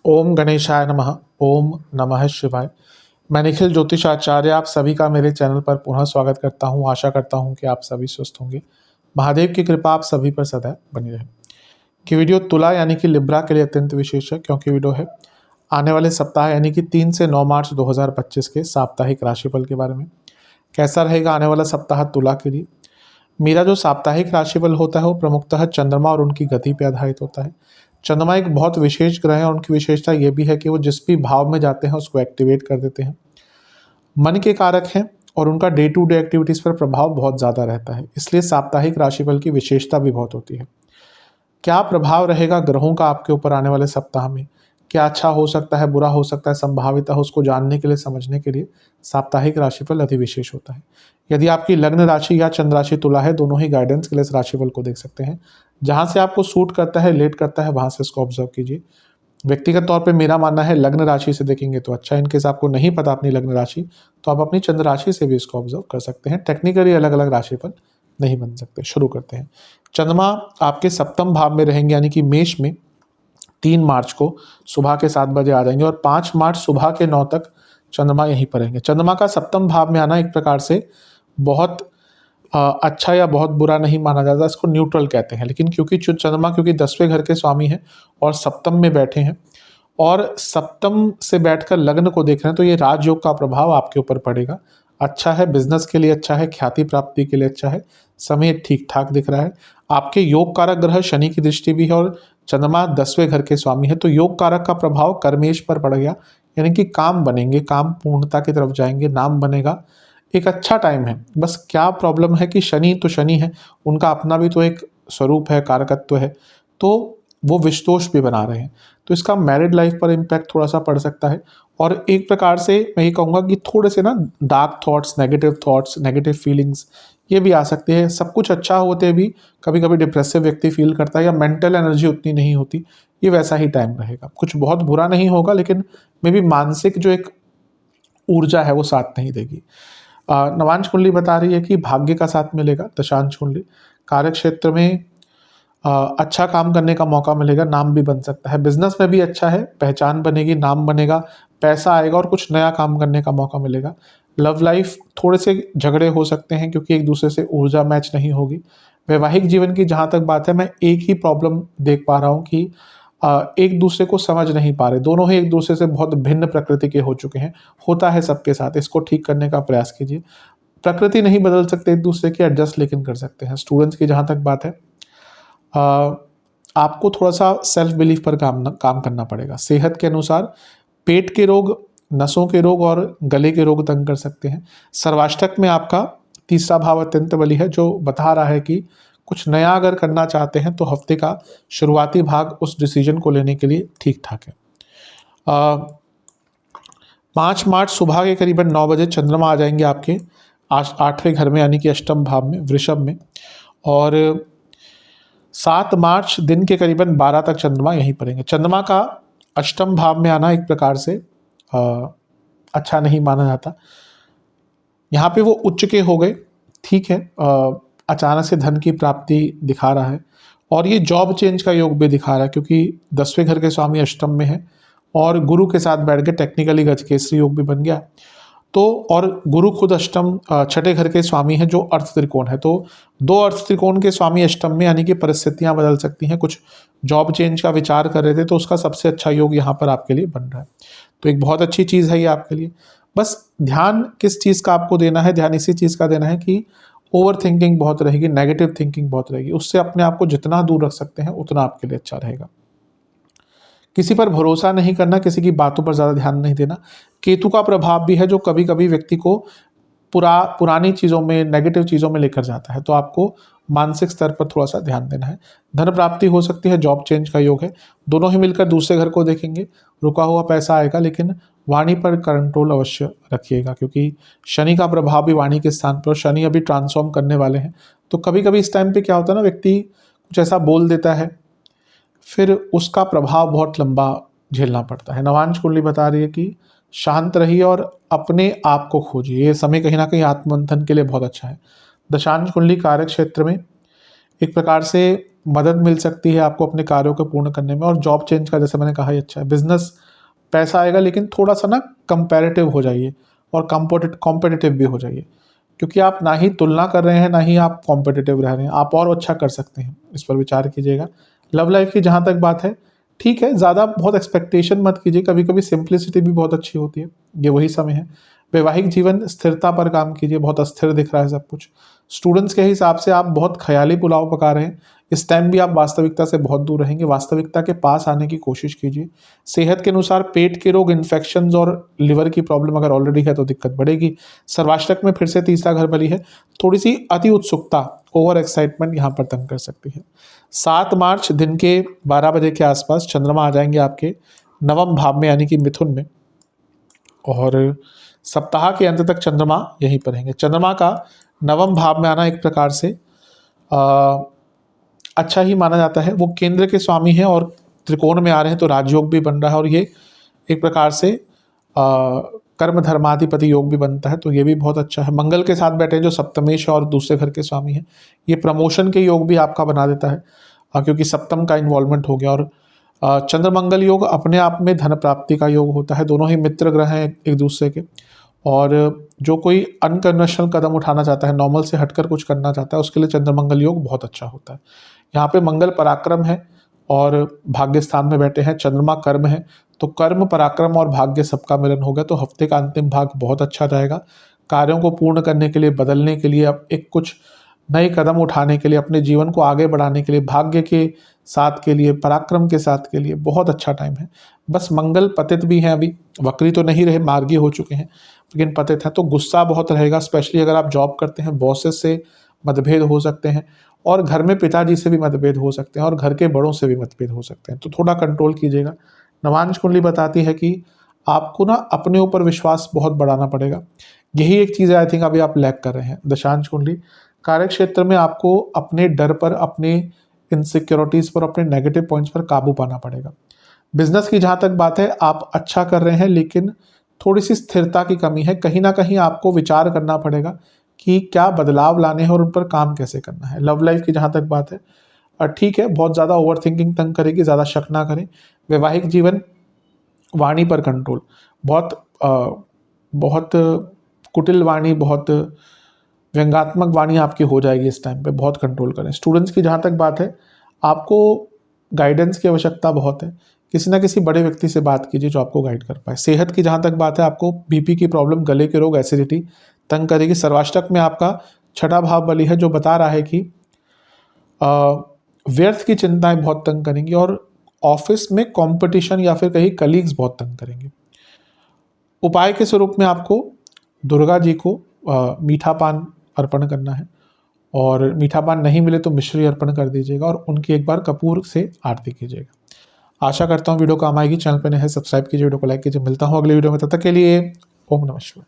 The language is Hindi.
ओम गणेशाय नमः। ओम नमः शिवाय। मैं निखिल ज्योतिषाचार्य आप सभी का मेरे चैनल पर पुनः स्वागत करता हूं। आशा करता हूं कि आप सभी स्वस्थ होंगे। महादेव की कृपा आप सभी पर सदैव बनी रहे। कि वीडियो तुला यानी कि लिब्रा के लिए अत्यंत विशेष है, क्योंकि वीडियो है आने वाले सप्ताह यानी कि 3 से 9 मार्च 2025 के साप्ताहिक राशिफल के बारे में। कैसा रहेगा आने वाला सप्ताह तुला के लिए। मेरा जो साप्ताहिक राशिफल होता है वो प्रमुखतः चंद्रमा और उनकी गति पर आधारित होता है। चंद्रमा एक बहुत विशेष ग्रह है और उनकी विशेषता ये भी है कि वो जिस भी भाव में जाते हैं उसको एक्टिवेट कर देते हैं। मन के कारक हैं और उनका डे टू डे एक्टिविटीज़ पर प्रभाव बहुत ज़्यादा रहता है, इसलिए साप्ताहिक राशिफल की विशेषता भी बहुत होती है। क्या प्रभाव रहेगा ग्रहों का आपके ऊपर आने वाले सप्ताह में, क्या अच्छा हो सकता है, बुरा हो सकता है, संभावित है, उसको जानने के लिए, समझने के लिए साप्ताहिक राशिफल अति विशेष होता है। यदि आपकी लग्न राशि या चंद्र राशि तुला है, दोनों ही गाइडेंस के लिए इस राशिफल को देख सकते हैं। जहाँ से आपको सूट करता है, लेट करता है, वहाँ से इसको ऑब्जर्व कीजिए। व्यक्तिगत तौर पे मेरा मानना है लग्न राशि से देखेंगे तो अच्छा है। इनकेस आपको नहीं पता अपनी लग्न राशि, तो आप अपनी चंद्र राशि से भी इसको ऑब्जर्व कर सकते हैं। टेक्निकली अलग अलग राशिफल नहीं बन सकते। शुरू करते हैं। चंद्रमा आपके सप्तम भाव में रहेंगे यानी कि मेष में 3 मार्च को सुबह के 7 बजे आ जाएंगे और 5 मार्च सुबह के 9 तक चंद्रमा यहीं पर रहेंगे। चंद्रमा का सप्तम भाव में आना एक प्रकार से बहुत अच्छा या बहुत बुरा नहीं माना जाता, इसको न्यूट्रल कहते हैं। लेकिन क्योंकि चंद्रमा 10वें घर के स्वामी हैं और सप्तम में बैठे हैं और सप्तम से बैठकर लग्न को देख रहे हैं, तो ये राजयोग का प्रभाव आपके ऊपर पड़ेगा। अच्छा है, बिजनेस के लिए अच्छा है, ख्याति प्राप्ति के लिए अच्छा है, समय ठीक ठाक दिख रहा है। आपके योग कारक ग्रह शनि की दृष्टि भी है और चंद्रमा 10वें घर के स्वामी है, तो योग कारक का प्रभाव कर्मेश पर पड़ गया, यानी कि काम बनेंगे, काम पूर्णता की तरफ जाएंगे, नाम बनेगा। एक अच्छा टाइम है। बस क्या प्रॉब्लम है कि शनि तो शनि है, उनका अपना भी तो एक स्वरूप है, कारकत्व है, तो वो विषदोष भी बना रहे हैं, तो इसका मैरिड लाइफ पर इम्पैक्ट थोड़ा सा पड़ सकता है। और एक प्रकार से मैं ये कहूँगा कि थोड़े से ना डार्क थॉट्स, नेगेटिव फीलिंग्स ये भी आ सकते हैं। सब कुछ अच्छा होते भी कभी कभी डिप्रेसिव व्यक्ति फील करता है या मेंटल एनर्जी उतनी नहीं होती, ये वैसा ही टाइम रहेगा। कुछ बहुत बुरा नहीं होगा, लेकिन मे भी मानसिक जो एक ऊर्जा है वो साथ नहीं देगी। नवांश कुंडली बता रही है कि भाग्य का साथ मिलेगा। दशांश कुंडली कार्य क्षेत्र में अच्छा काम करने का मौका मिलेगा, नाम भी बन सकता है। बिजनेस में भी अच्छा है, पहचान बनेगी, नाम बनेगा, पैसा आएगा और कुछ नया काम करने का मौका मिलेगा। लव लाइफ थोड़े से झगड़े हो सकते हैं क्योंकि एक दूसरे से ऊर्जा मैच नहीं होगी। वैवाहिक जीवन की जहाँ तक बात है, मैं एक ही प्रॉब्लम देख पा रहा हूँ कि एक दूसरे को समझ नहीं पा रहे, दोनों ही एक दूसरे से बहुत भिन्न प्रकृति के हो चुके हैं। होता है सबके साथ, इसको ठीक करने का प्रयास कीजिए। प्रकृति नहीं बदल सकते एक दूसरे की, एडजस्ट लेकिन कर सकते हैं। स्टूडेंट्स की जहाँ तक बात है, आपको थोड़ा सा सेल्फ बिलीफ पर काम करना पड़ेगा। सेहत के अनुसार पेट के रोग, नसों के रोग और गले के रोग तंग कर सकते हैं। सर्वाष्टक में आपका तीसरा भाव अत्यंत बली है, जो बता रहा है कि कुछ नया अगर करना चाहते हैं तो हफ्ते का शुरुआती भाग उस डिसीजन को लेने के लिए ठीक ठाक है। 5 मार्च सुबह के करीबन 9 बजे चंद्रमा आ जाएंगे आपके 8वें घर में यानी कि अष्टम भाव में, वृषभ में, और 7 मार्च दिन के करीबन 12 तक चंद्रमा यहीं पर रहेंगे। चंद्रमा का अष्टम भाव में आना एक प्रकार से अच्छा नहीं माना जाता। यहाँ पे वो उच्च के हो गए, ठीक है, अचानक से धन की प्राप्ति दिखा रहा है और ये जॉब चेंज का योग भी दिखा रहा है, क्योंकि 10वें घर के स्वामी अष्टम में है और गुरु के साथ बैठ के टेक्निकली गजकेसरी योग भी बन गया। तो और गुरु खुद अष्टम 6ठे घर के स्वामी हैं जो अर्थ त्रिकोण है, तो 2 अर्थ त्रिकोण के स्वामी अष्टम में, यानी कि परिस्थितियां बदल सकती हैं। कुछ जॉब चेंज का विचार कर रहे थे तो उसका सबसे अच्छा योग यहाँ पर आपके लिए बन रहा है, तो एक बहुत अच्छी चीज़ है ये आपके लिए। बस ध्यान किस चीज़ का आपको देना है, ध्यान इसी चीज़ का देना है कि ओवर थिंकिंग बहुत रहेगी, नेगेटिव थिंकिंग बहुत रहेगी, उससे अपने आप को जितना दूर रख सकते हैं उतना आपके लिए अच्छा रहेगा। किसी पर भरोसा नहीं करना, किसी की बातों पर ज़्यादा ध्यान नहीं देना। केतु का प्रभाव भी है जो कभी कभी व्यक्ति को पुरानी चीज़ों में, नेगेटिव चीज़ों में लेकर जाता है, तो आपको मानसिक स्तर पर थोड़ा सा ध्यान देना है। धन प्राप्ति हो सकती है, जॉब चेंज का योग है। दोनों ही मिलकर दूसरे घर को देखेंगे, रुका हुआ पैसा आएगा, लेकिन वाणी पर कंट्रोल अवश्य रखिएगा, क्योंकि शनि का प्रभाव भी वाणी के स्थान पर, शनि अभी ट्रांसफॉर्म करने वाले हैं। तो कभी कभी इस टाइम पे क्या होता है ना, व्यक्ति कुछ ऐसा बोल देता है, फिर उसका प्रभाव बहुत लंबा झेलना पड़ता है। नवांश कुंडली बता रही है कि शांत रहिए और अपने आप को खोजिए। ये समय कहीं ना कहीं आत्ममंथन के लिए बहुत अच्छा है। दशांश कुंडली कार्य क्षेत्र में एक प्रकार से मदद मिल सकती है आपको अपने कार्यों को पूर्ण करने में। और जॉब चेंज का जैसे मैंने कहा ही अच्छा है। बिजनेस पैसा आएगा, लेकिन थोड़ा सा ना कंपैरेटिव हो जाइए और कॉम्पिटिटिव भी हो जाइए, क्योंकि आप ना ही तुलना कर रहे हैं ना ही आप कॉम्पिटिटिव रह रहे हैं, आप और अच्छा कर सकते हैं, इस पर विचार कीजिएगा। लव लाइफ की जहाँ तक बात है, ठीक है, ज़्यादा बहुत एक्सपेक्टेशन मत कीजिए, कभी कभी सिंप्लिसिटी भी बहुत अच्छी होती है, ये वही समय है। वैवाहिक जीवन स्थिरता पर काम कीजिए, बहुत अस्थिर दिख रहा है सब कुछ। स्टूडेंट्स के हिसाब से आप बहुत ख्याली पुलाव पका रहे हैं, इस टाइम भी आप वास्तविकता से बहुत दूर रहेंगे, वास्तविकता के पास आने की कोशिश कीजिए। सेहत के अनुसार पेट के रोग, इन्फेक्शंस और लिवर की प्रॉब्लम अगर ऑलरेडी है तो दिक्कत बढ़ेगी। सर्वाष्टक में फिर से तीसरा घर बली है, थोड़ी सी अति उत्सुकता, ओवर एक्साइटमेंट यहाँ पर तंग कर सकती है। 7 मार्च दिन के 12 बजे के आसपास चंद्रमा आ जाएंगे आपके नवम भाव में, यानी कि मिथुन में, और सप्ताह के अंत तक चंद्रमा यहीं पर रहेंगे। चंद्रमा का नवम भाव में आना एक प्रकार से अच्छा ही माना जाता है। वो केंद्र के स्वामी हैं और त्रिकोण में आ रहे हैं, तो राजयोग भी बन रहा है, और ये एक प्रकार से कर्म धर्माधिपति योग भी बनता है, तो ये भी बहुत अच्छा है। मंगल के साथ बैठे हैं जो सप्तमेश और दूसरे घर के स्वामी हैं, ये प्रमोशन के योग भी आपका बना देता है, क्योंकि सप्तम का इन्वॉल्वमेंट हो गया। और चंद्र मंगल योग अपने आप में धन प्राप्ति का योग होता है, दोनों ही मित्र ग्रह हैं एक दूसरे के। और जो कोई अनकन्वेंशनल कदम उठाना चाहता है, नॉर्मल से हटकर कुछ करना चाहता है, उसके लिए चंद्र मंगल योग बहुत अच्छा होता है। यहाँ पे मंगल पराक्रम है और भाग्य स्थान में बैठे हैं, चंद्रमा कर्म है, तो कर्म, पराक्रम और भाग्य सबका मिलन होगा, तो हफ्ते का अंतिम भाग बहुत अच्छा जाएगा। कार्यों को पूर्ण करने के लिए, बदलने के लिए, अब एक कुछ नए कदम उठाने के लिए, अपने जीवन को आगे बढ़ाने के लिए, भाग्य के साथ के लिए, पराक्रम के साथ के लिए बहुत अच्छा टाइम है। बस मंगल पतित भी हैं, अभी वक्री तो नहीं रहे, मार्गी हो चुके हैं, लेकिन पतित है, तो गुस्सा बहुत रहेगा, स्पेशली अगर आप जॉब करते हैं, बॉसेस से मतभेद हो सकते हैं, और घर में पिताजी से भी मतभेद हो सकते हैं, और घर के बड़ों से भी मतभेद हो सकते हैं, तो थोड़ा कंट्रोल कीजिएगा। नवांश कुंडली बताती है कि आपको ना अपने ऊपर विश्वास बहुत बढ़ाना पड़ेगा, यही एक चीज़ आई थिंक अभी आप लैक कर रहे हैं। दशांश कुंडली कार्य क्षेत्र में आपको अपने डर पर, अपने इनसिक्योरिटीज़ पर, अपने नेगेटिव पॉइंट्स पर काबू पाना पड़ेगा। बिजनेस की जहाँ तक बात है, आप अच्छा कर रहे हैं, लेकिन थोड़ी सी स्थिरता की कमी है, कहीं ना कहीं आपको विचार करना पड़ेगा कि क्या बदलाव लाने हैं और उन पर काम कैसे करना है। लव लाइफ की जहाँ तक बात है, ठीक है, बहुत ज़्यादा ओवर थिंकिंग तंग करेगी, ज़्यादा शक ना करें। वैवाहिक जीवन, वाणी पर कंट्रोल, बहुत कुटिल वाणी, बहुत व्यंग्यात्मक वाणी आपकी हो जाएगी इस टाइम पे, बहुत कंट्रोल करें। स्टूडेंट्स की जहाँ तक बात है, आपको गाइडेंस की आवश्यकता बहुत है, किसी ना किसी बड़े व्यक्ति से बात कीजिए जो आपको गाइड कर पाए। सेहत की जहाँ तक बात है, आपको बीपी की प्रॉब्लम, गले के रोग, एसिडिटी तंग करेगी। सर्वाष्टक में आपका छठा भाव बली है, जो बता रहा है कि व्यर्थ की चिंताएं बहुत तंग करेंगी, और ऑफिस में कंपटीशन या फिर कहीं कलीग्स बहुत तंग करेंगे। उपाय के स्वरूप में आपको दुर्गा जी को मीठा पान अर्पण करना है, और मीठा पान नहीं मिले तो मिश्री अर्पण कर दीजिएगा, और उनकी एक बार कपूर से आरती कीजिएगा। आशा करता हूँ वीडियो काम आएगी। चैनल पर नए हैं, सब्सक्राइब कीजिए, वीडियो को लाइक कीजिए। मिलता हूँ अगले वीडियो में, तब तक के लिए ओम नमः शिवाय।